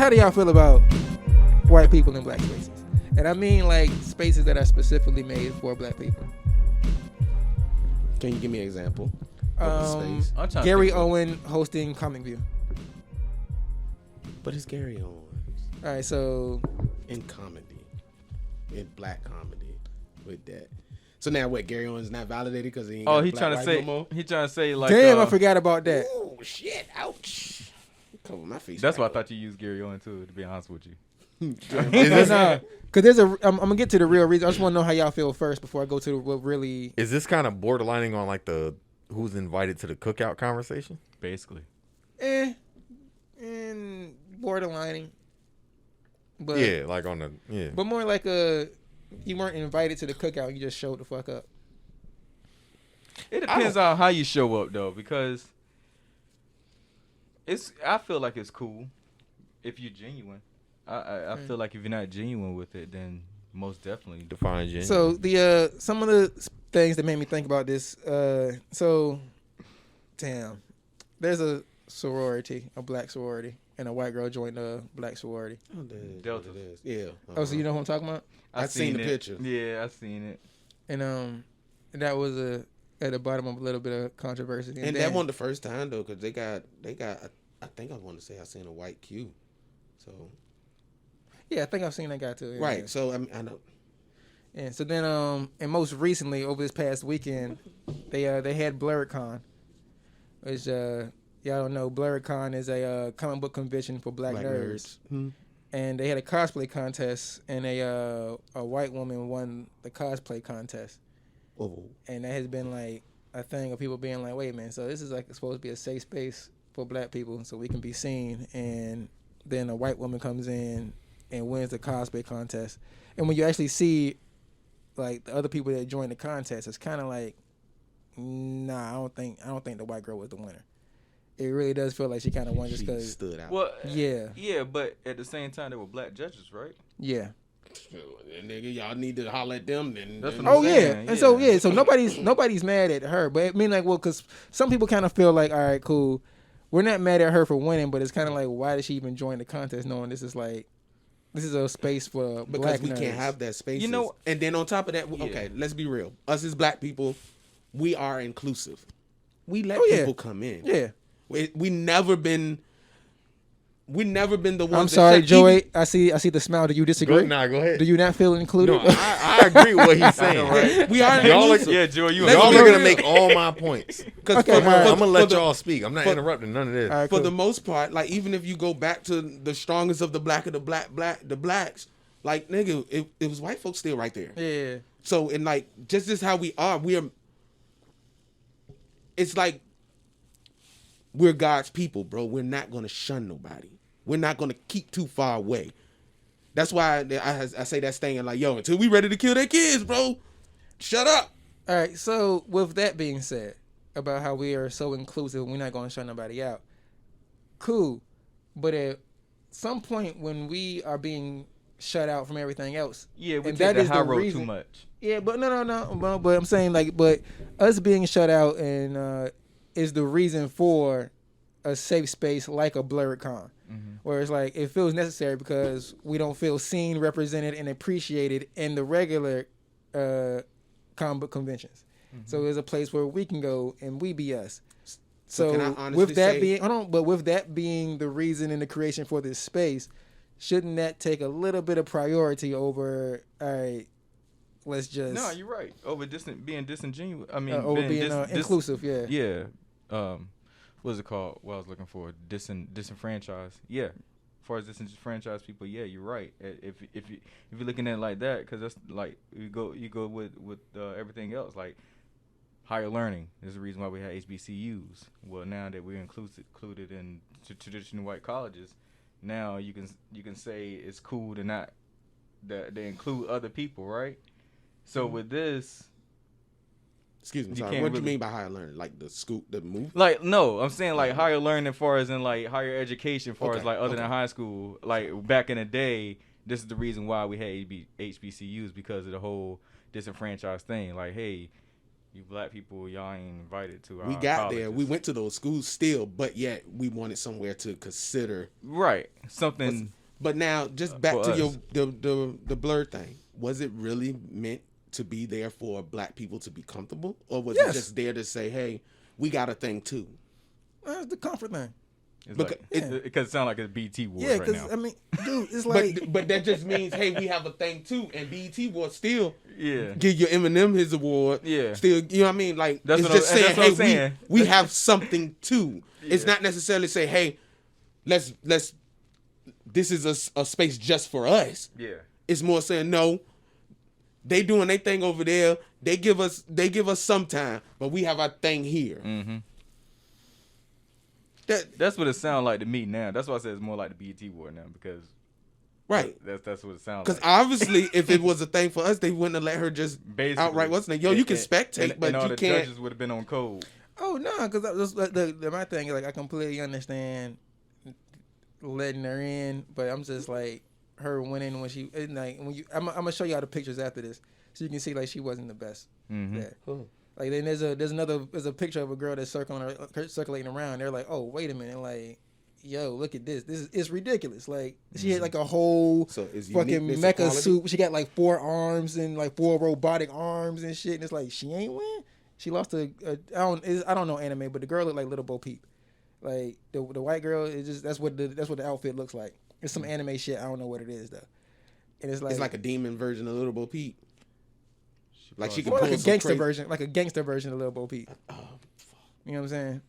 how do y'all feel about white people in black spaces? And I mean like spaces that are specifically made for black people. Can you give me an example of a space? Gary Owen hosting Comic View. But it's Gary Owens. All right, so in comedy, in black comedy, with that. So now what? Gary Owens not validated because he ain't got a black wife no more? He trying to say like. Damn, I forgot about that. Oh shit! Ouch! Cover my face. That's why I thought you used Gary Owens too. To be honest with you. Nah, because there's I'm gonna get to the real reason. I just want to know how y'all feel first before I go to what really. Is this kind of borderlining on like the who's invited to the cookout conversation? Basically. And borderlining. But yeah, like on the But more like you weren't invited to the cookout. You just showed the fuck up. It depends on how you show up though, because I feel like it's cool if you're genuine. I feel like if you're not genuine with it, then most definitely define genuine. So the some of the things that made me think about this. Damn, there's a sorority, a black sorority, and a white girl joined a black sorority. Oh, Delta. Yeah. Oh, so you know who I'm talking about? I've seen the picture. Yeah, I seen it. And that was at the bottom of a little bit of controversy. And that wasn't the first time though, because they got. I think I want to say I seen a white Q. So. Yeah, I think I've seen that guy too. Right. Yeah. So I know. And so then, and most recently, over this past weekend, they had BlurredCon, which y'all don't know. BlurredCon is a comic book convention for black nerds. Hmm. And they had a cosplay contest, and a white woman won the cosplay contest. Oh. And that has been like a thing of people being like, wait, man, so this is like supposed to be a safe space for black people, so we can be seen. And then a white woman comes in and wins the cosplay contest. And when you actually see like the other people that joined the contest, it's kind of like, nah, I don't think the white girl was the winner. It really does feel like she kind of won just because stood out. Well, yeah, but at the same time, they were black judges, right? Yeah. Nigga, y'all need to holler at them then. Oh yeah, and so nobody's mad at her, but I mean like, well, because some people kind of feel like, all right, cool, we're not mad at her for winning, but it's kind of like, why did she even join the contest knowing this is a space for because black we nerds. can't have that space. You know, and then on top of that, okay, let's be real. Us as black people, we are inclusive. We let people come in. Yeah, we never been the ones. I'm sorry, Joey. I see the smile. Do you disagree? Go ahead. Do you not feel included? No, I agree with what he's saying. Right? We are inclusive. Yeah, Joey, y'all are gonna make all my points. Okay, I'm gonna let y'all speak. I'm not interrupting none of this. Right, for the most part, like even if you go back to the strongest of the blacks, like nigga, it was white folks still right there. Yeah. So and like just how we are. It's like we're God's people, bro. We're not gonna shun nobody. We're not gonna keep too far away. That's why I say that thing and like, yo, until we ready to kill their kids, bro, shut up. All right. So with that being said, about how we are so inclusive, we're not gonna shut nobody out. Cool, but at some point when we are being shut out from everything else, we and take the high road too much. Yeah, but no. But I'm saying like, but us being shut out and is the reason for a safe space like a BlurredCon, where it's like it feels necessary because we don't feel seen, represented, and appreciated in the regular comic book conventions. So there's a place where we can go and we be us. So with that being the reason and the creation for this space, shouldn't that take a little bit of priority over? All right, let's just. No, you're right. Over being disingenuous. I mean, over being inclusive. Yeah. Yeah. What is it called? What I was looking for, disenfranchised. Yeah. As far as disenfranchised people, yeah, you're right. If you're looking at it like that, because that's like you go with everything else, like higher learning is the reason why we have HBCUs. Well, now that we're included in traditional white colleges, now you can say it's cool to not that they include other people, right? So with this. Excuse me, sorry. What do you mean by higher learning? Like the move? Like, no, I'm saying like higher learning as far as in like higher education as far as like other than high school. Like back in the day, this is the reason why we had HBCUs because of the whole disenfranchised thing. Like, hey, you black people, y'all ain't invited to our We got colleges. there. We went to those schools still, but yet we wanted somewhere to consider. Right. Something But now, just back For to us. the blur thing. Was it really meant to be there for black people to be comfortable, or was Yes. it just there to say, "Hey, we got a thing too"? That's the comfort thing. It's Because- like, because it sounds like it's BT Wars Yeah, right because now. I mean, dude, it's like But that just means, hey, we have a thing too, and BET will still Yeah. give your Eminem his award. Yeah. Still, you know what I mean? Like, That's it's what just I'm- saying, that's what hey, I'm saying. we have something too. It's Yeah. not necessarily say, hey, let's this is a space just for us. Yeah. It's more saying, no, they doing their thing over there. They give us some time, but we have our thing here. Mm-hmm. That That's what it sounds like to me now. That's why I said it's more like the BT War now because right. that's what it sounds Because like. obviously, if it was a thing for us, they wouldn't have let her just Basically. outright. What's the name? Yo, you can spectate, but and all you the can't. judges would have been on code. oh no, because my thing is like I completely understand letting her in, but I'm just like her winning when she and, like when you. I'm gonna show y'all the pictures after this, so you can see like she wasn't the best. Mm-hmm. Yeah. Like then there's a picture of a girl that's circulating around. They're like, oh wait a minute, like, yo, look at this. It's ridiculous. Like she had like a whole So is fucking uniqueness mecha equality? suit. She got like 4 arms and like 4 robotic arms and shit. And it's like she ain't win. She lost to I don't know anime, but the girl looked like Little Bo Peep. Like the white girl is just that's what the outfit looks like. It's some anime shit. I don't know what it is though. And it's It's like a demon version of Little Bo Peep. Like she can more pull like a some gangster crazy- version, like a gangster version of Lil Bo Peep. Oh, You know what I'm saying?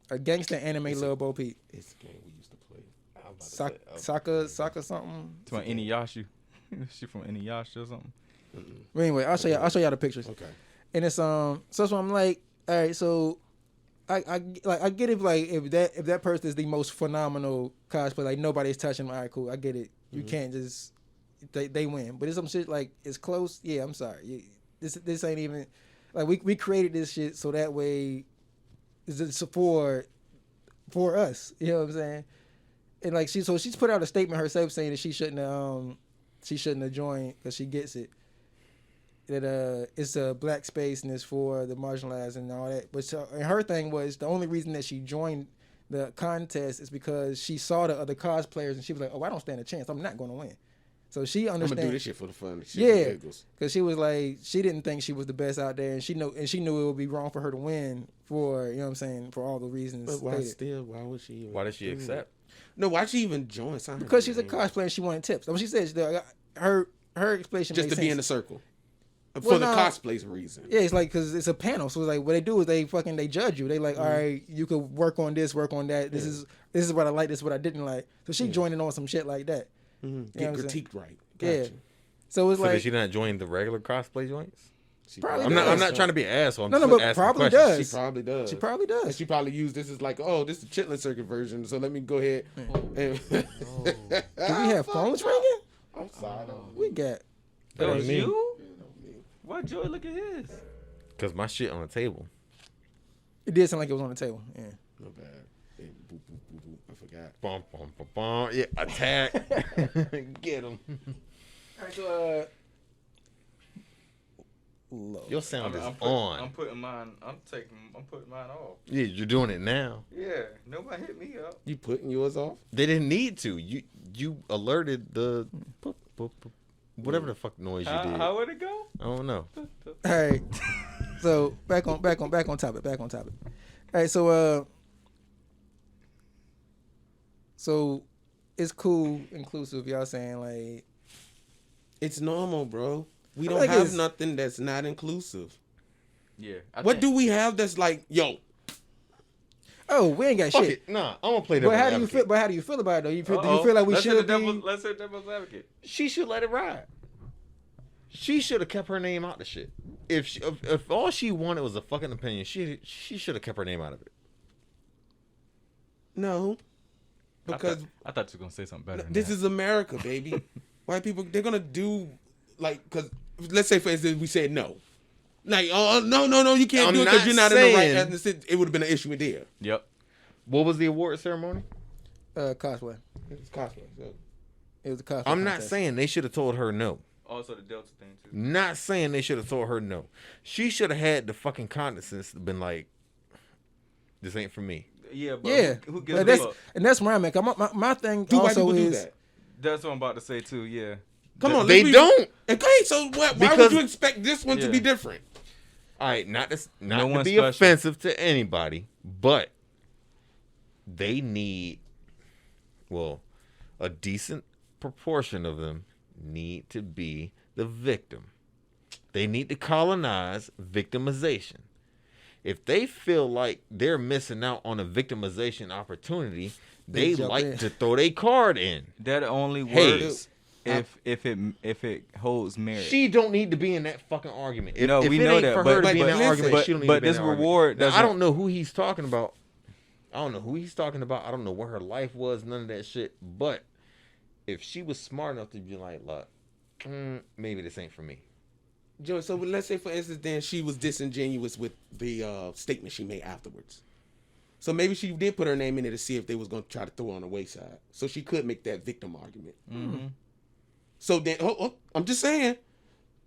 A gangster anime Lil Bo Peep. it's a game we used to play. Soccer something. It's from Inuyasha. She from Inuyasha or something. But anyway, I'll show y'all the pictures. Okay. And it's so that's why I'm like, all right, so I get it, like if that person is the most phenomenal cosplay, like nobody's touching them, all right, cool, I get it. You can't just they win. But it's some shit like it's close, yeah, I'm sorry. This ain't even like we created this shit so that way it's for us. You know what I'm saying? And like she's put out a statement herself saying that she shouldn't have joined because she gets it. That it's a black space and it's for the marginalized and all that. But and her thing was the only reason that she joined the contest is because she saw the other cosplayers and she was like, oh, I don't stand a chance. I'm not going to win. So she I'm gonna do understands. this shit for the fun. Yeah, because she was like, she didn't think she was the best out there, and she knew it would be wrong for her to win for, you know what I'm saying, for all the reasons. But why stated. why would she? Even Why did she do accept? that? No, why she even join? Sign her Because she's a name. cosplayer and she wanted tips. I mean, she said her explanation Just made to be in the sense. circle. For Well, the no. cosplay's reason. Yeah, it's like because it's a panel, so it's like what they do is they judge you. They like, all right, you could work on this, work on that. This is what I like. This is what I didn't like. So she joined in on some shit like that. Get You know what I'm saying? critiqued right. Yeah. Gotcha. So it's So did like she not join the regular cosplay joints? She Probably I'm does. not trying to be an asshole. I'm No, just but asking probably questions. does. She probably does. she probably And does. she probably used this as like, oh, this is the Chitlin Circuit version. So let me go ahead. And Do we have phones ringing? I'm sorry. We got. That ain't was me. you? Why Joey look at his? Cause my shit on the table. It did sound like it was on the table. Yeah. No bad. Hey, boop, boop, boop, boop. I forgot. Bum, bum, bum, bum. Yeah, attack. Get him. All right, so low. Your sound is I'm on. putting mine. I'm putting mine off. Yeah, you're doing it now. Yeah, nobody hit me up. You putting yours off? They didn't need to. You alerted the boop, boop, boop, whatever the fuck noise you did. How would it go? I don't know. All right. So back on topic. All right. So it's cool, inclusive. Y'all saying like It's normal, bro. We I don't like have it's- nothing that's not inclusive. Yeah. What do we have that's like, yo, oh, we ain't got Fuck shit. it. Nah, I'm gonna play But that. how do you feel? But how do you feel about it though? Do you feel like we should be? Let's hit devil's advocate. She should let it ride. She should have kept her name out of shit. If all she wanted was a fucking opinion, she should have kept her name out of it. no? Because I thought you were gonna say something better. this is America, baby. White people, they're gonna do like, because let's say for instance we said no, like, oh no, you can't I'm do it because not you're not in the right saying- ethnicity. It would have been an issue there. Yep. What was the award ceremony? Cosplay. It's cosplay. So. It was a cosplay. I'm not contest. saying they should have told her no. Also the Delta thing too. Not saying they should have told her no. She should have had the fucking condescendence to been like, "This ain't for me." Yeah, but Yeah, who but gives a that's fuck? and that's where I'm at. 'Cause my thing Do white also people do is that? That's what I'm about to say too. Yeah. Come on, They let's be- don't. Okay, so why Because- would you expect this one to Yeah. be different? All right, not to No one's be special. offensive to anybody, but they need, well, a decent proportion of them need to be the victim. They need to colonize victimization. If they feel like they're missing out on a victimization opportunity, they jump like in. to throw their card in. That only Hey. works if it holds merit. She don't need to be in that fucking argument. If, No, if we it know ain't that, for but- her to be in but that listen, argument, she don't need but to be in this that argument. reward Now, I doesn't- don't know who he's talking about. I don't know who he's talking about. I don't know what her life was, none of that shit. But if she was smart enough to be like, look, maybe this ain't for me. Joe, so let's say, for instance, then she was disingenuous with the statement she made afterwards. So maybe she did put her name in there to see if they was going to try to throw her on the wayside. So she could make that victim argument. Mm-hmm. So then, I'm just saying,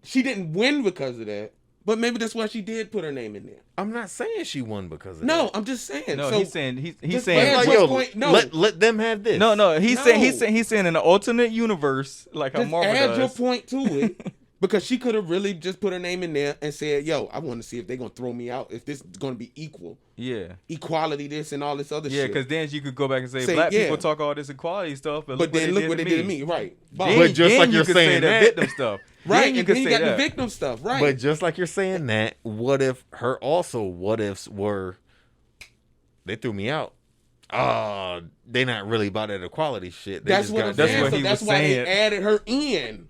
she didn't win because of that. But maybe that's why she did put her name in there. I'm not saying she won because of No, that. I'm just saying. No, so he's saying he's just saying add Like, your yo, point. No, let them have this. no. He's No. saying in an alternate universe, like how just Marvel add does. your point to it. Because she could have really just put her name in there and said, yo, I want to see if they're going to throw me out, if this is going to be equal. Yeah. Equality, this and all this other Yeah, shit. because then you could go back and say, Say, black yeah. people talk all this equality stuff, but But then look what they did to me. me. Right. Then, But just then like you you're could say saying the that- victim stuff. Right. Then you And could then you say got that. the victim stuff. Right. But just like you're saying that, what if her also what ifs were they threw me out? They not really about that equality shit. They that's just what got I'm that's saying. what So he that's was why saying. they added her in.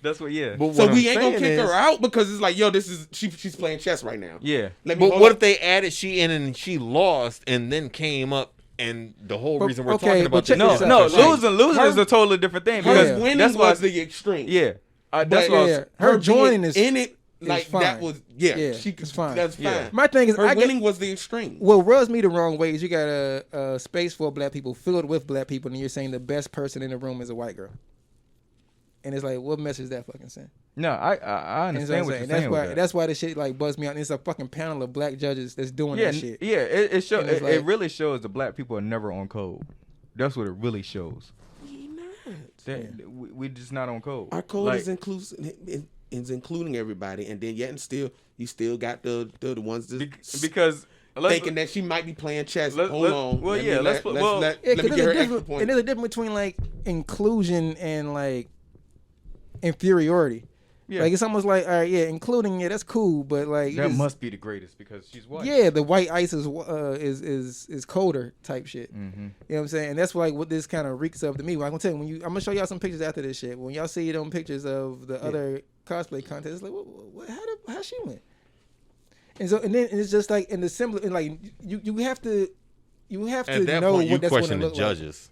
That's what, yeah. But So what we I'm ain't gonna saying kick is- her out because it's like, yo, this is she's playing chess right now. Yeah. Let me. But hold what up. if they added she in and she lost and then came up and the whole But- reason we're okay, talking but about check this No, this is out. no, because, like, losing her- is a totally different thing. her Because winning that's why, was the extreme? yeah. That's But- why I Yeah, was, her being joining is in it. Like that fine. was Yeah, she it's fine. That's fine. Yeah. My thing is, Her I winning get was the extreme. what rubs me the wrong way is you got a space full of black people filled with black people, and you're saying the best person in the room is a white girl. And it's like, what message is that fucking send? no, I And understand that's what what you're I'm saying. saying. with that. That's why this shit like buzzed me out. And it's a fucking panel of black judges that's doing Yeah, that shit. yeah. It shows. And it's It like- really shows the black people are never on code. That's what it really shows. We not. That we just not on code. Our code Like, is inclusive. Is including everybody, and then yet and still you still got the ones that because let's- thinking that she might be playing chess. Let- Hold let- on. well, Let me yeah, let's let, put- let's well- let, Yeah, let me because get her there's, extra and point. there's a difference between like inclusion and like inferiority. Yeah. Like it's almost like, all right, yeah, including, yeah, that's cool, but like you that just- must be the greatest because she's white. yeah, the white ice is colder type shit. Mm-hmm. You know what I'm saying? And that's like what this kind of reeks of to me. Well, I'm gonna tell you, I'm gonna show y'all some pictures after this shit. When y'all see them pictures of the other cosplay contests, it's like, how she went? And so, and then it's just like in the symbol, and like you have to at that know point you what that's gonna question the look like. judges.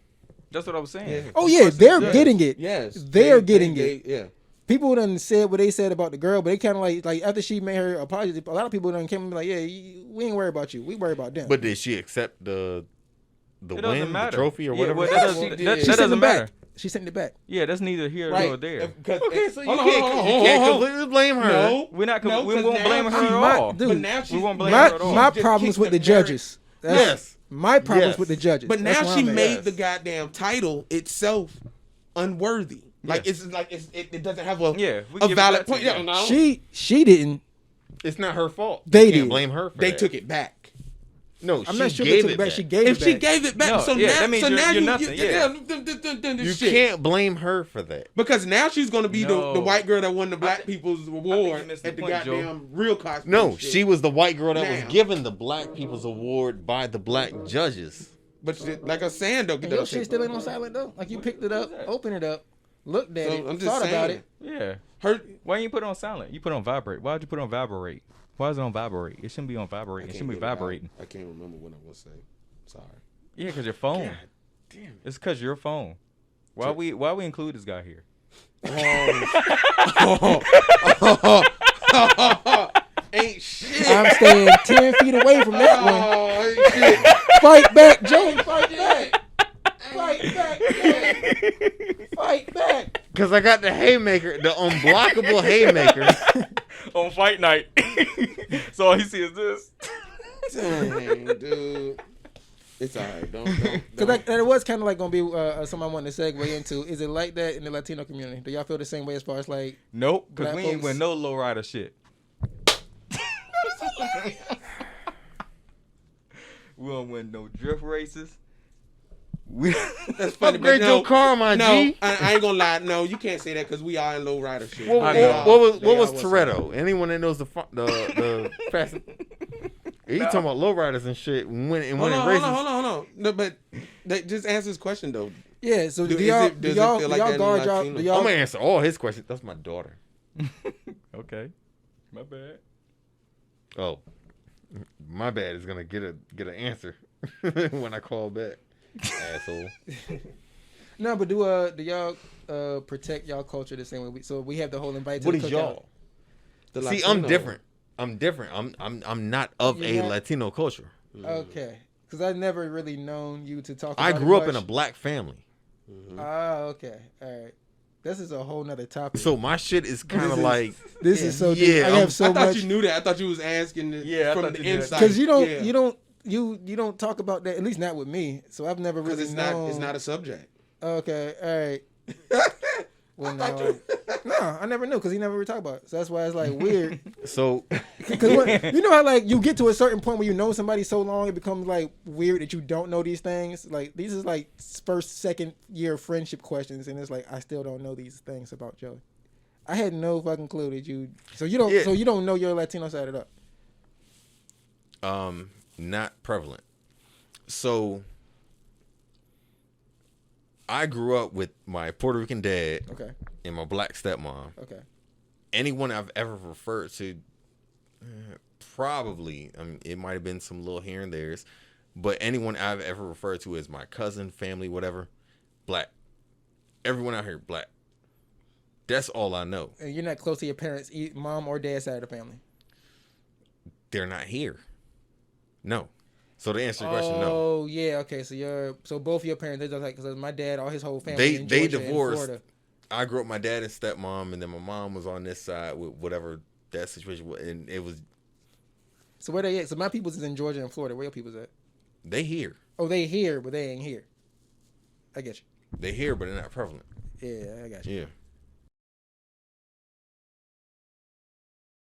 That's what I was saying. Yeah. Oh yeah, they're Yeah. getting it. Yes, They're getting it. Yeah, People done said what they said about the girl, but they kind of like after she made her apology, a lot of people done came and be like, yeah, we ain't worried about you. We worry about them. But did she accept the It doesn't win, the matter. trophy, or Yeah, whatever? well, Yeah, that she doesn't, did. that, She that sent doesn't it matter. back. She sent it back. Yeah, that's neither here right. nor there. Okay, so you Hold on, can't, hold on, you hold can't on. completely blame her. No, We're not. No, We 'cause won't blame now her at she- all. dude, but now she we won't blame my her at all. my Just problems keep with the the merit. judges. Yes. My problems Yes. with the judges. But That's now where she I'm at. made Yes. the goddamn title itself unworthy. Like Yes. it's like it doesn't have a Yeah, we a give it valid that to point. you. Yeah, no, She didn't. It's not her fault. They you can't did. blame her for they that. took it back. No, I'm she not sure they gave took it it back. back. She gave If it she back. gave it back, No, so yeah, now, that means so you're- now you're you, nothing, you, yeah. then You shit. can't blame her for that. Because now she's gonna be the No. white girl that won the Black thi- People's you Award missed the at the point, Joe. goddamn real cosplay. No, shit. she was the white girl that Now. was given the Black People's Award by the black judges. But like I was saying though, And your shit still ain't on silent though. Like you picked it up, opened it up, looked at So it, I'm just thought about saying. it. Yeah. her. Why you put it on silent? You put it on vibrate. Why'd you put it on vibrate? Why is it on vibrate? It shouldn't be on vibrate. It should be vibrating. I can't remember what I was saying. Sorry. Yeah, because your phone. God damn it. It's because your phone. Why we include this guy here? Ain't shit. I'm staying 10 feet away from that one. Oh, ain't shit. Fight back, Joey. Fight back. Fight back, Joey. Fight back. Because I got the haymaker, the unblockable haymaker. On fight night. So all you see is this. Dang, dude. It's all right. Don't. Because it was kind of like gonna be something I wanted to segue into. Is it like that in the Latino community? Do y'all feel the same way as far as like? Nope, because Black we ain't folks- with no lowrider shit. We don't win no drift races. We That's funny. Upgrade but no, your car, my no, G. I ain't gonna lie. No, you can't say that because we are in low rider shit. What, I They know. are. what They was are what's Toretto? Anyone that knows the fast? He talking about lowriders and shit. Winning Hold races. on. No, but just answer this question though. Yeah. So do Does y'all it do feel y'all, like do that y'all in guard y'all? Latino? Do y'all? I'm gonna answer all his questions. That's my daughter. okay. My bad. Oh, my bad is gonna get an answer when I call back. Asshole. No, but do y'all protect y'all culture the same way? So we have the whole invite to What the is cookout. y'all? The See, Latino. I'm different. I'm not of You're a not? Latino culture. Okay, because I've never really known you to talk. I about grew it up in a much. black family, Ah, okay, all right. This is a whole nother topic. so my shit is kind of is- like this is so deep. Yeah, I have so I thought much you knew that. I thought you was asking it Yeah, I from thought the you knew that. inside. because you don't Yeah. you don't talk about that, at least not with me. So I've never Because really it's known. not a subject. Okay, all right. Well, I no, thought no, I never knew because he never really talked about it. So that's why it's like weird. so. Because you know how like you get to a certain point where you know somebody so long it becomes like weird that you don't know these things. Like these is like first, second year friendship questions, and it's like I still don't know these things about Joey. I had no fucking clue that you. So you don't. Yeah. So you don't know your Latino side of it up. Not prevalent. So I grew up with my Puerto Rican dad Okay. and my black stepmom. Okay. Anyone I've ever referred to, probably, I mean, it might have been some little here and there's, but anyone I've ever referred to as my cousin, family, whatever, black. Everyone out here, black. That's all I know. And you're not close to your parents, mom or dad side of the family. They're not here. No. So to answer your question, no. Oh yeah. Okay. So both of your parents. They're just like because my dad, all his whole family. in They Georgia and divorced. Florida. I grew up with my dad and stepmom, and then my mom was on this side with whatever that situation was, and it was So where they at? So my people's is in Georgia and Florida. Where your people's at? they here. Oh, they here, but they ain't here. I get you. They here, but they're not prevalent. Yeah, I got you. Yeah.